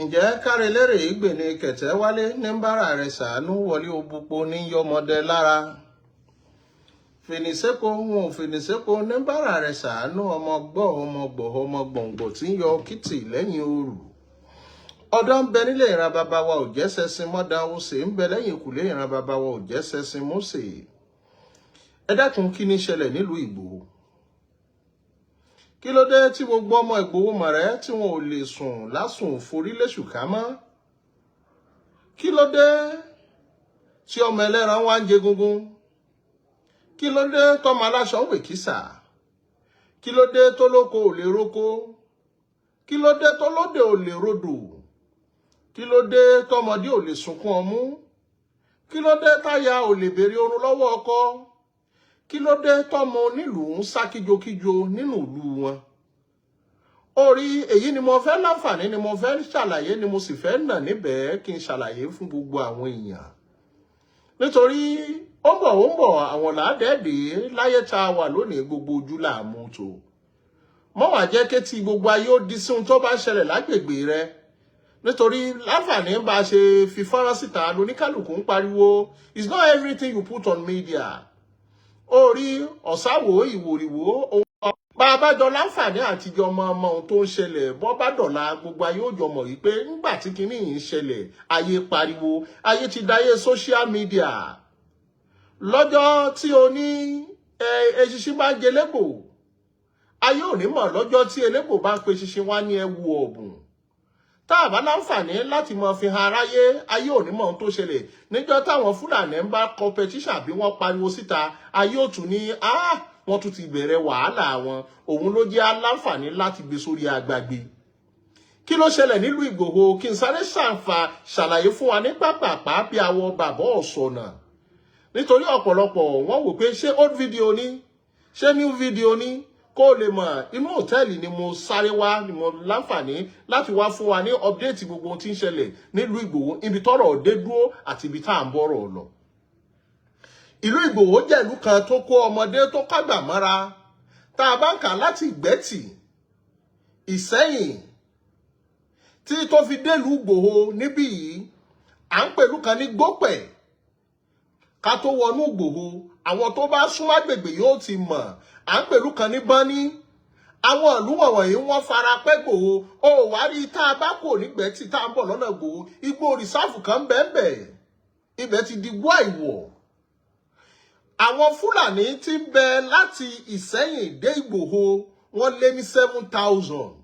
Ǹjẹ́ kárelérè ìgbè ni kẹ̀tẹ́ wálé ní bára rẹ̀ sàánú wọlé òbúpo ní yọmọdé lára. Fìnísẹ́po wọn ò fìnísẹ́po ní bára rẹ̀ sàánú ọmọ gbọ̀ngbò tí ń yọ kìtì lẹ́yìn òru. Ọ̀dọ́ ń bẹ nílé ìran bàbá wa ò jẹ́ sẹ́sìn mọ́dán ó sì ń bẹ lẹ́yìn ìkùlé ìran bàbá wa ò jẹ́ sẹ́sìn Mósè. Ẹ dákun kí ni ṣẹlẹ̀ nílùú Ìgbòho? Kí ló dé tí gbogbo ọmọ Ìgbòho mọ̀rẹ́ tí wọn ò lè sùn lásùn forí léṣù ká mọ́? Kí ló dé tí ọmọ ẹlẹ́ran wá ń jẹ gungun? Kí ló dé tọmọ aláṣọ ń wèkísà? Kí ló dé tó lóko ò lè roko? Kí ló dé tó lóde ò lè rodò? Kí ló dé tọmọdé ò lè sunkún ọmú? Kí ló dé táyà ò lè béèrè oorun lọ́wọ́ ọkọ? Kí ló dé tọmọ onílùú ń sá kíjokíjo nínú ìlú wọn? Orí èyí ni mo fẹ́ láǹfààní ni mo fẹ́ ṣàlàyé ni mo sì fẹ́ nà níbẹ̀ kí n ṣàlàyé fún gbogbo àwọn èèyàn. Nítorí ó ń bọ̀ àwọn làádẹ́ẹ̀dẹ́ láyé tá a wà lónìí gbogbo ojú làmú tó. Mọ́ wá jẹ́ kétí gbogbo ayé ó di sí ohun tó bá ṣẹlẹ̀ lágbègbè rẹ. Nítorí láǹfààní bá a ṣe fi fọ́nrán síta lóníkálùkù ń pariwo it's not everything you put on media. Orí ọ̀sáwò ìwòrìwò bá a bá jọ láǹfààní àtijọ́ ọmọ ohun tó ń ṣẹlẹ̀ bọ́ bá dọ̀la gbogbo ayé ó jọ mọ̀ wípé nígbà tí kinní yìí ń ṣẹlẹ̀ ayé pariwo ayé ti dáyé social media. Lọ́jọ́ tí o ní eṣinṣin bá ń jẹ lébò ayé ò ní mọ̀ lọ́jọ́ tí elébò bá ń pe ṣinṣin wá ní ẹwu ọ̀bùn. Tá a bá láǹfààní láti mọ fi hàn aráyé ayé ò ní mọ̀ ohun tó ṣẹlẹ̀ níjọ́ táwọn Fúlàní ń bá competition bí wọ́n pariwo síta ayé ò tún ní wọ́n tún ti bẹ̀rẹ̀ wàhálà wọn òun ló jẹ́ aláǹfààní láti gbé sórí agbágbé. Kí ló ṣẹlẹ̀ nílùú Ìgbòho kí n sáré ṣàlàyé fún wa ní pápápá bí àwọn bàbá ọ̀sọ̀nà. Nítorí ọ̀pọ̀lọpọ̀ wọ́n wò pé ṣé old video ni ṣé new video ni kó lè mọ̀ inú hòtẹ́ẹ̀lì ni mo sáré wá ni mo láǹfààní láti wá fún wa ní update gbogbo ohun tí ń ṣẹlẹ̀ nílùú Ìgbòho ibi tọ́rọ̀ dé dúró àti ibi tá à ń bọ̀rọ̀ lọ. Ìlú Ìgbòho jẹ́ ìlú kan tó kó ọmọdé tó kágbà mọ́ra tá a bá ń kà láti Ìgbẹ́tì Ìsẹ́yìn tí tó fi délùú Ìgbòho níbí yìí à ń pèlú kan ní Gbópẹ̀ ká tó wọnú Ìgbòho àwọn tó bá súnmọ́ agbègbè yóò ti mọ̀ à ń pèlú kan ní Bọ́ní àwọn ìlú wọ̀nyí wọ́n fara pẹ́ Ìgbòho ó wá rí tá a bá kò nígbẹ́tì tá a ń bọ̀ lọ́nà Ìgbòho igbó rìsáàfù kan bẹ́ẹ̀ ibẹ̀ ti di gbọ́ ìwọ̀. Àwọn Fúlàní tí ń bẹ láti Ìsẹ́yìn dé Ìgbòho wọ́n lé ní 7,000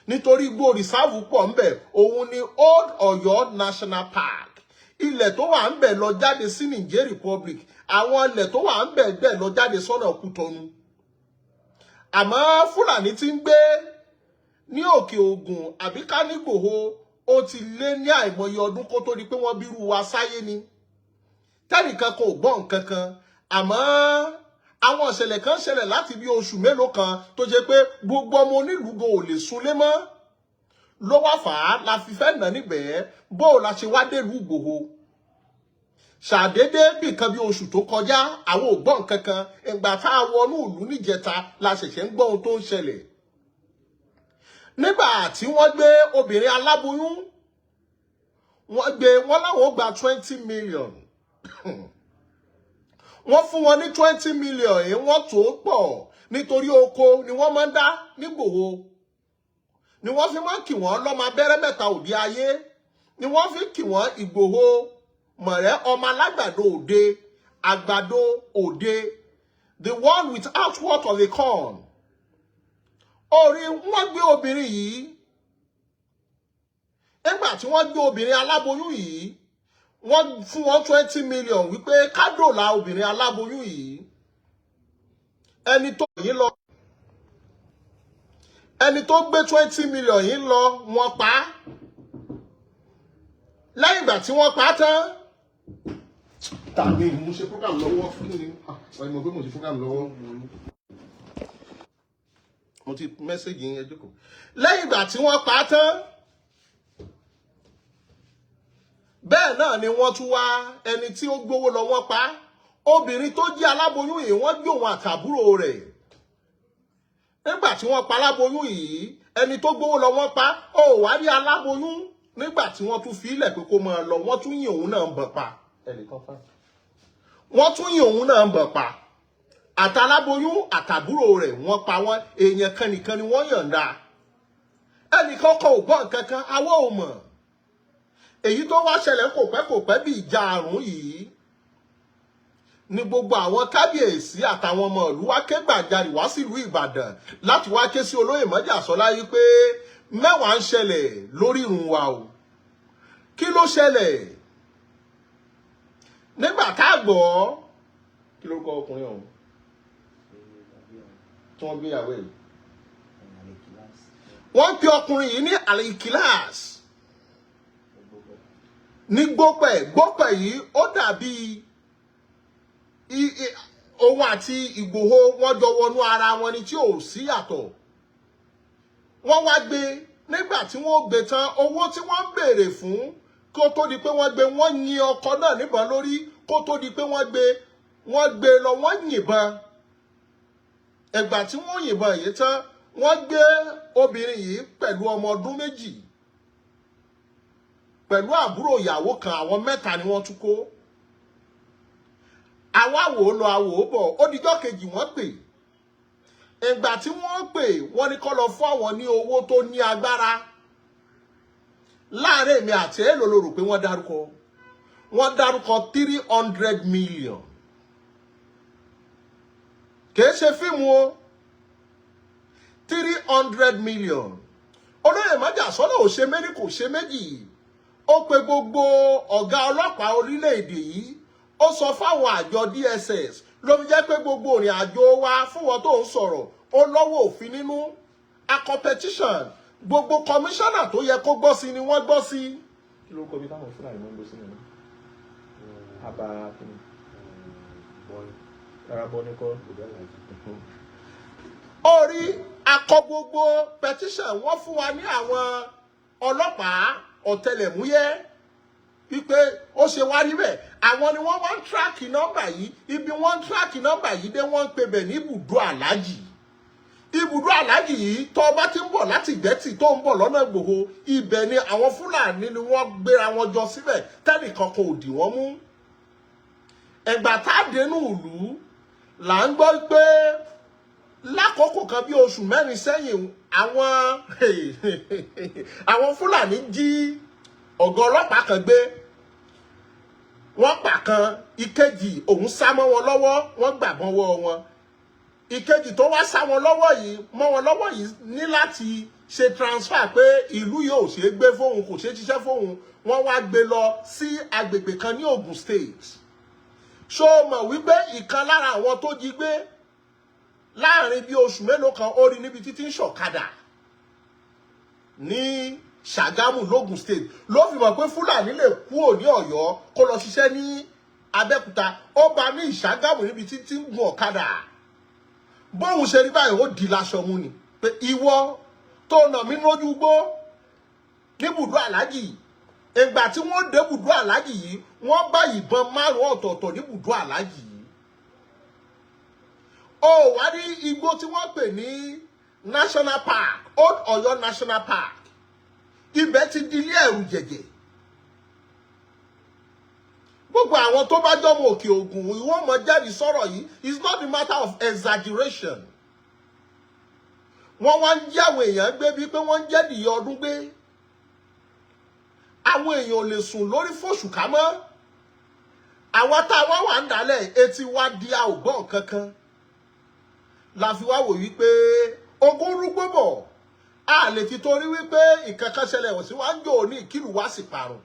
nítorí igbó rìsáàfù pọ̀ ńbẹ̀ òun ni Old Ọ̀yọ́ National Park ilẹ̀ tó wà ńbẹ̀ lọ jáde sí Niger Republic àwọn ilẹ̀ tó wà ńbẹ̀ dẹ̀ lọ jáde sọ́nà Kútọ́nù. Àmọ́ Fúlàní tí ń gbé ní Òkè Ògùn àbí ká ní Ìgbòho ó ti lé ní àìmọye ọdún kó tó di pé wọ́n bírú wa sáyé ni tẹ́nìkan kò gbọ́ nǹkan kan. Àmọ́ àwọn ìṣẹ̀lẹ̀ kan ṣẹlẹ̀ láti bí oṣù mélòó kan tó jẹ́ pé gbogbo ọmọ onílùú gan ò lè súnlé mọ́ ló wá fà á la fi fẹ́ nà níbẹ̀ bó la ṣe wá délùú Ìgbòho. Ṣàdédé bí nǹkan bí oṣù tó kọjá àwọn ò gbọ́ nǹkan kan ìgbà tá a wọnú ìlú níjẹta la ṣẹ̀ṣẹ̀ ń gbọ́ ohun tó ń ṣẹlẹ̀. Nígbà tí wọ́n gbé obìnrin aláboyún wọ́n láwọn ó gba 20 million wọ́n fún wọn ní 20 million yìí wọ́n tó pọ̀ nítorí oko ni wọ́n máa ń dá nígbòho ni wọ́n fi máa ń kì wọ́n lọ́mọ abẹ́rẹ́ mẹ́ta òde ayé ni wọ́n fi kì wọ́n Ìgbòho mọ̀rẹ́ ọmọ alágbàdo òde àgbàdo òde the one without what of a corn. Orí wọ́n gbé obìnrin yìí nígbà tí wọ́n gbé obìnrin aláboyún yìí wọ́n fún wọn 20 million wípé kádòlà obìnrin aláboyún yìí ẹni tó gbé 20 million yìí lọ wọ́n pa á lẹ́yìn ìgbà tí wọ́n pa á tán tàbí mo ṣe program lọ́wọ́ fún mi mo gbé mo ṣe program lọ́wọ́ mo ti mẹ́sẹ̀gì yẹn jókòó lẹ́yìn ìgbà tí wọ́n pa á tán bẹ́ẹ̀ náà ni wọ́n tún wá ẹni tí ó gbówó lọ wọ́n pa obìnrin tó jẹ́ aláboyún yìí wọ́n gbé òun àtàbúrò rẹ̀ nígbà tí wọ́n pa aláboyún yìí ẹni tó gbówó lọ wọ́n pa ó wá rí aláboyún nígbà tí wọ́n tún fi ilẹ̀ pé kó máa lọ wọ́n tún yìn òun náà ń bọ̀ pa wọ́n tún yìn òun náà ń bọ̀ pa àtàláboyún àtàbúrò rẹ̀ wọ́n pa wọ́n èèyàn kan nìkan ni wọ́n yọ̀ǹda ẹnìkan kan ò gbọ́ nǹkan kan awọ́ ò mọ̀ èyí tó wá ṣẹlẹ̀ kò pẹ́ bí ìjà àrùn yìí ní gbogbo àwọn kábíyèsí àtàwọn ọmọ ìlú wá ké gbàjarì wá sílùú Ìbàdàn láti wá ké sí olóyè Májàsọ́lá yìí pé mẹ́wàá ń ṣẹlẹ̀ lórí ìrun wa o kí ló ṣẹlẹ̀ nígbà tá a gbọ́ kí lórúkọ ọkùnrin ọ̀hún tí wọ́n gbéyàwó yìí wọ́n pe ọkùnrin yìí ní Alaye ní Gbogbo yìí ó dàbí òun àti Igboho wọ́n jọ wọnú ara wọn ni tí ò sí yàtọ̀ wọ́n wá gbé nígbà tí wọ́n gbé tán owó tí wọ́n ń béèrè fún kó tó di pé wọ́n gbé wọ́n yin ọkọ náà níbọn lórí kó tó di pé wọ́n gbé lọ wọ́n yìnbọn ẹgbà tí wọ́n yìnbọn yìí tán wọ́n gbé obìnrin yìí pẹ̀lú ọmọ ọdún 2 pẹ̀lú àbúrò ìyàwó kan àwọn 3 ni wọ́n tún kó àwa wò lọ àwò bọ̀ ó dijọ́ kejì wọ́n pè ìgbà tí wọ́n pè wọ́n ní kó lọ fún àwọn ní owó tó ní agbára láàrin èmi àti èlò ló rò pé wọ́n dárúkọ 300 million kìí ṣe fíìmù o 300 million olóyè Májàsọ́lá ò ṣe méjì kò ṣe méjì ó pe gbogbo ọ̀gá ọlọ́pàá orílẹ̀-èdè yìí ó sọ fáwọn àjọ DSS ló fi jẹ́ pé gbogbo ìrìn àjò wa fún wọn tó ń sọ̀rọ̀ ó lọ́wọ́ òfin nínú a competition gbogbo kọmíṣánná tó yẹ kó gbọ́ sí ni wọ́n gbọ́ sí. kí ló kọ bí táwọn fúlàní wọn gbọ́ sí nínú àbá kìnnì rárá bọ́ ní kọ́ orí akọ gbogbo petition wọ́n fún wa ní àwọn ọlọ́pàá ọ̀tẹlẹ̀múyẹ́ wípé ó ṣe wá rí bẹ́ẹ̀ àwọn ni wọ́n wá ń tíráàkì nọ́mbà yìí ibi wọ́n ń tíráàkì nọ́mbà yìí dé wọ́n ń pe bẹ̀ ní ibùdó aláàjì yìí tó bá ti ń bọ̀ láti Ìgbẹ́tì tó ń bọ̀ lọ́nà Ìgbòho ibẹ̀ ni àwọn Fúlàní ni wọ́n gbéra wọn jọ síbẹ̀ tẹ́nìkan kò dì wọ́n mú ẹ̀gbà tá a dénú ìlú là ń gbọ́ pé lákòókò kan bí oṣù 4 sẹ́yìn àwọn Fúlàní jí ọ̀gá ọlọ́pàá kan gbé wọ́n pa kan ìkejì òun sá mọ́ wọn lọ́wọ́ wọ́n gbàbọn wọ́ wọn ìkejì tó wá sá wọn lọ́wọ́ yìí ní láti ṣe transfer pé ìlú yìí ò ṣeé gbé fóun kò ṣeé ṣiṣẹ́ fóun wọ́n wá gbé lọ sí agbègbè kan ní Ogun State ṣó mọ̀ wípé ìkan lára àwọn tó jí gbé láàrin bí oṣù mélòó kan ó rí níbi títí ń ṣọ̀kadà ní Ṣàgámù lógùn State ló fi mọ̀ pé Fúlàní lè kúrò ní Ọ̀yọ́ kó lọ ṣiṣẹ́ ní Abẹ́òkúta ó bá ní Ìṣàgámù níbi títí ń gun ọ̀kadà bóun ṣe rí báyìí ó di láṣọ mú ni pé ìwọ tó nà mí lójú gbó níbùdó aláàjì ìgbà tí wọ́n dé bùdó aláàjì yìí wọ́n bá ìbọn 5 ọ̀tọ̀ọ̀tọ̀ níbùdó aláàjì yìí ó wá ní igbó tí wọ́n pè ní National Park Old Ọ̀yọ́ National Park ibẹ̀ ti di ilé ẹ̀rù jẹ̀jẹ̀ gbogbo àwọn tó bá jọmọ Òkè Ògùn ìwọ́n mọ̀ jáde sọ̀rọ̀ yìí it's not a matter of exaggeration wọ́n wá ń jẹ́ àwọn èèyàn gbé bíi pé wọ́n ń jẹ́ nìyí ọdún gbé àwọn èèyàn ò lè sùn lórí fóṣù ká mọ́ àwọn táwa wà ń dálẹ̀ etí wá di àwògbọ́n kankan la fi wá wò wípé ogun rúgbó bọ̀ a lè ti torí wípé ìkankan ṣẹlẹ̀ wọ̀ sí wá ń jò ní ìkìlù wá sì parun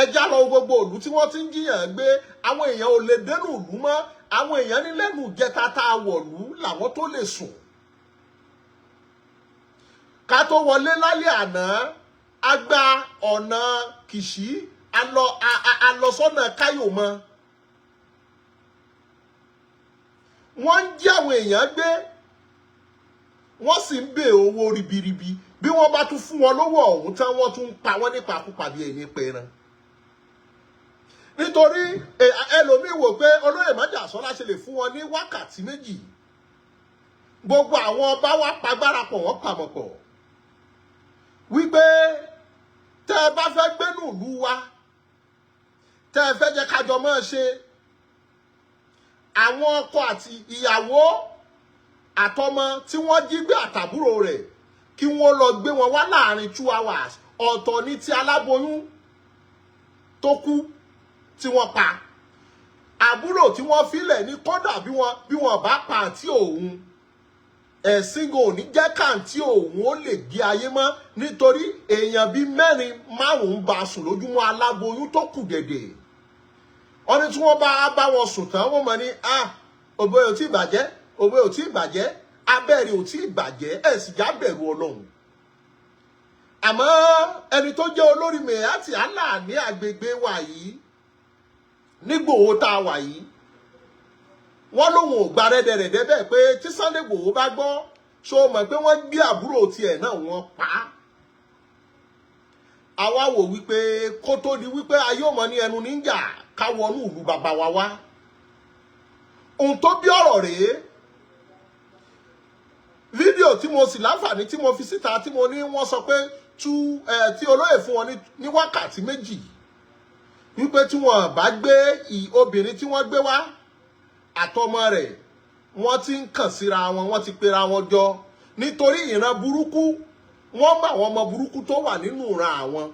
ẹja lọ gbogbo ìlú tí wọ́n ti ń jiyàn gbé àwọn èèyàn ò lè dénú ìlú mọ́ àwọn èèyàn ní lẹ́nu ìjẹta tá a wọ̀lú làwọn tó lè sùn ká tó wọlé lálẹ́ àná a gba ọ̀nà Kìṣí a lọ sọ́nà Káyọ̀mọ́ wọ́n ń jí àwọn èèyàn gbé wọ́n sì ń bè owó ribiribi bí wọ́n bá tún fún wọn lówó ọ̀hún tán wọ́n tún pa wọ́n nípakúpa bí ẹni pẹran nítorí ẹlòmíì wò pé olóyè Májàsọ́lá ṣe lè fún wọn ní wákàtí 2 gbogbo àwọn ọba wa pagbára pọ̀ wọ́n pàmọ̀ pọ̀ wípé ìlú wa tẹ́ ẹ fẹ́ jẹ́ kájọ máa ṣe àwọn ọkọ àti ìyàwó àtọmọ tí wọ́n jí gbé àtàbúrò rẹ̀ kí wọ́n lọ gbé wọn wá láàrin 2 hours ọ̀tọ̀ ní ti aláboyún tó kú tí wọ́n pa àbúrò tí wọ́n filẹ̀ ní kódà bí wọ́n bá pa àti òun ẹ̀sìn gò ní jẹ́ kàǹtí òun ó lè gé ayé mọ́ nítorí èèyàn bíi 4-5 bá sùn lójúmọ́ aláboyún tó kù dẹ̀dẹ̀ wọ́n ní tí wọ́n bá wọn sùn tán wọ́n mọ̀ ní òbí ò tí ì bàjẹ́ òbí ò tí ì bàjẹ́ abẹ́rẹ́ ò tí ì bàjẹ́ ẹ̀ sì já bẹ̀rù ọlọ́run àmọ́ ẹni tó jẹ́ olórí mẹ́hàtì Allah ní agbègbè wa yìí nígbòho tá a wà yìí wọ́n lóun ò gba rẹ́dẹ̀rẹ̀dẹ̀ bẹ́ẹ̀ pé tí Sunday Igboho bá gbọ́ ṣó mọ̀ pé wọ́n gbé àbúrò tiẹ̀ náà wọ́n pa á àwa wò wípé kó tó di wípé ayé ọmọ ní ẹnu níjà ká wọnú ìlú bàbá wa wá ohun tó bí ọ̀rọ̀ rèé fídíò tí mo sì láǹfààní tí mo fi síta tí mo ní wọ́n sọ pé tí olóyè fún wọn ní wákàtí 2 wípé tí wọ́n bá gbé obìnrin tí wọ́n gbé wá àtọmọ rẹ̀ wọ́n ti ń kàn síra wọn wọ́n ti pera wọn jọ nítorí ìran burúkú wọ́n mọ àwọn ọmọ burúkú tó wà nínú ìran àwọn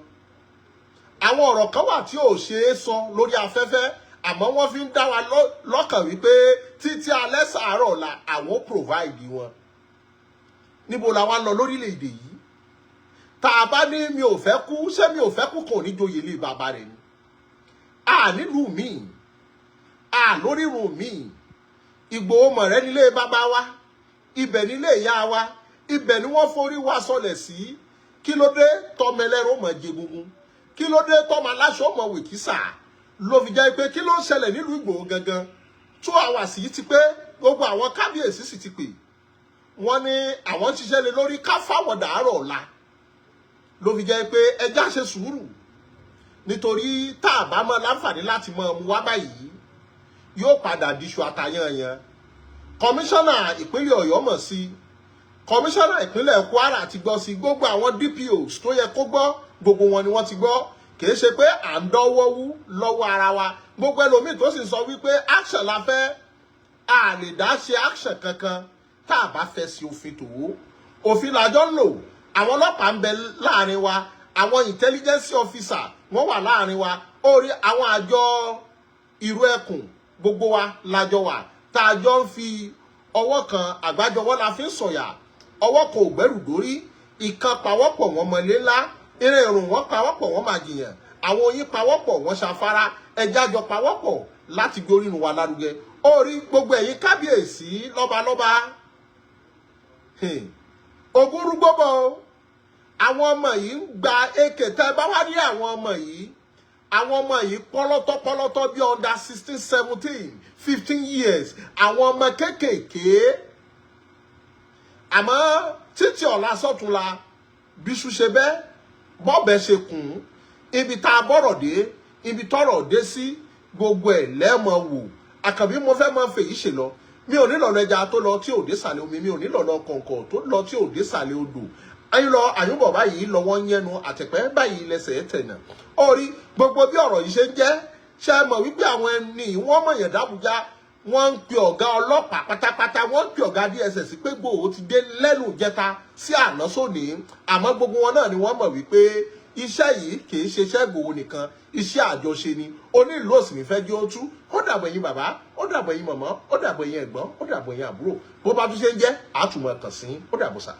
ọ̀rọ̀ kan wà tí ò ṣe é sọ lórí afẹ́fẹ́ àmọ́ wọ́n fi ń dá wa lọ́kàn wípé títí alẹ́ sàárọ̀ la àwọn provide wọn níbo la wá lọ lórílẹ̀‐èdè yìí tá a bá ní mi ò fẹ́ kú ṣé mi ò fẹ́ kú kò ní joyè lé bàbá rẹ̀ ni nílùú míì lórírun míì Ìgbòho mọ̀rẹ́ nílé bàbá wa ibẹ̀ nílé ìyá wa ibẹ̀ ni wọ́n forí wa sọlẹ̀ sí kí ló dé tọmọ ẹlẹ́rọ mọ̀ jẹgungun kí ló dé tọmọ aláṣọ mọ̀ wèkísà ló fi jẹ́ pé kí ló ń ṣẹlẹ̀ nílùú Ìgbòho gangan 2 hours yìí ti pé gbogbo àwọn kábíyèsí sì ti pè wọ́n ní àwọn ń ṣiṣẹ́ lé lórí ká fáwọn dàárọ̀ ọ̀la ló fi jẹ́ pé ẹjá ṣe sùúrù nítorí tá a bá mọ láǹfààní láti mọ ọmú wá báyìí yóò padà diṣu àtàyànyàn kọmíṣánná ìpínlẹ̀ Ọ̀yọ́ mọ̀ sí kọmíṣánná ìpínlẹ̀ Kwara ti gbọ́ sí gbogbo àwọn DPOs tó yẹ kó gbọ́ gbogbo wọn ni wọ́n ti gbọ́ kìí ṣe pé à ń dọ́wọ́ wú lọ́wọ́ ara wa gbogbo ẹlòmíì tó sì sọ wípé action la fẹ́ a lè dá ṣe action kankan tá a bá fẹ́ sí òfin tòwó òfin làjọ ń lò àwọn ọlọ́pàá ń bẹ láàrin wa àwọn intelligence officer wọ́n wà láàrin wa orí àwọn àjọ ìrú ẹkùn gbogbo wa lájọ wà tá a jọ ń fi ọwọ́ kan àgbájọwọ́ la fi ń sọ̀yà ọwọ́ kan ò gbẹ́rù dórí ìkan pawọ́pọ̀ wọn mọ̀lé ńlá eré ìrùn wọn pawọ́pọ̀ wọn máa jìyàn àwọn oyin pawọ́pọ̀ wọn ṣàfárá ẹja jọ pawọ́pọ̀ láti gbórìrùn wa lárugẹ orí gbogbo ẹ̀yin kábíyèsí lọ́balọ́ba ògúrú gbogbo àwọn ọmọ yìí ń gba èkè tẹ́ bá wá rí àwọn ọmọ yìí pọ́lọ́tọ́ bí under 16 17 15 years àwọn ọmọ kéékèèké àmọ́ títí ọ̀la sọ́túnla bíṣu ṣe bẹ́ẹ̀ bọ́ọ̀bẹ ṣe kùn ibi tá a bọ̀rọ̀ dé ibi tọ́rọ̀ dé sí gbogbo ẹ̀ lẹ́mọ̀ wò àkànbí mo fẹ́ máa fèyí ṣe lọ mi ò nílò ẹja tó lọ tí ò dé sàlẹ̀ omi mi ò nílò kọ̀ǹkọ̀ tó lọ tí ò dé sàlẹ̀ odò ayúlọ àyúbọ̀ báyìí lọ́wọ́ ń yẹnu àtẹ̀pẹ́ báyìí lẹ́sẹ̀ tẹ̀nà orí gbogbo bí ọ̀rọ̀ yìí ṣe ń jẹ́ ṣe mọ̀ wípé àwọn ẹni wọ́n mọ̀ yẹn dábùjá wọ́n ń pe ọ̀gá ọlọ́pàá pátápátá wọ́n ń pe ọ̀gá DSS pé Igboho ti dé lẹ́nu ìjẹta sí àná sóní àmọ́ gbogbo wọn náà ni wọ́n mọ̀ wípé iṣẹ́ yìí kì í ṣe iṣẹ́ Igboho nìkan iṣẹ́ àjọṣe ni onílù òsì ní fẹ́ jẹ́ ó tú ó dàbọ̀ ẹ̀yin bàbá ó dàbọ̀ ẹ̀yin màmá ó dàbọ̀ ẹ̀yin ẹ̀gbọ́n ó dàbọ̀ ẹ̀yin àbúrò bó bá tún ṣe ń jẹ́ àtúmọ̀ kàn sí ó dàbọ̀ sà.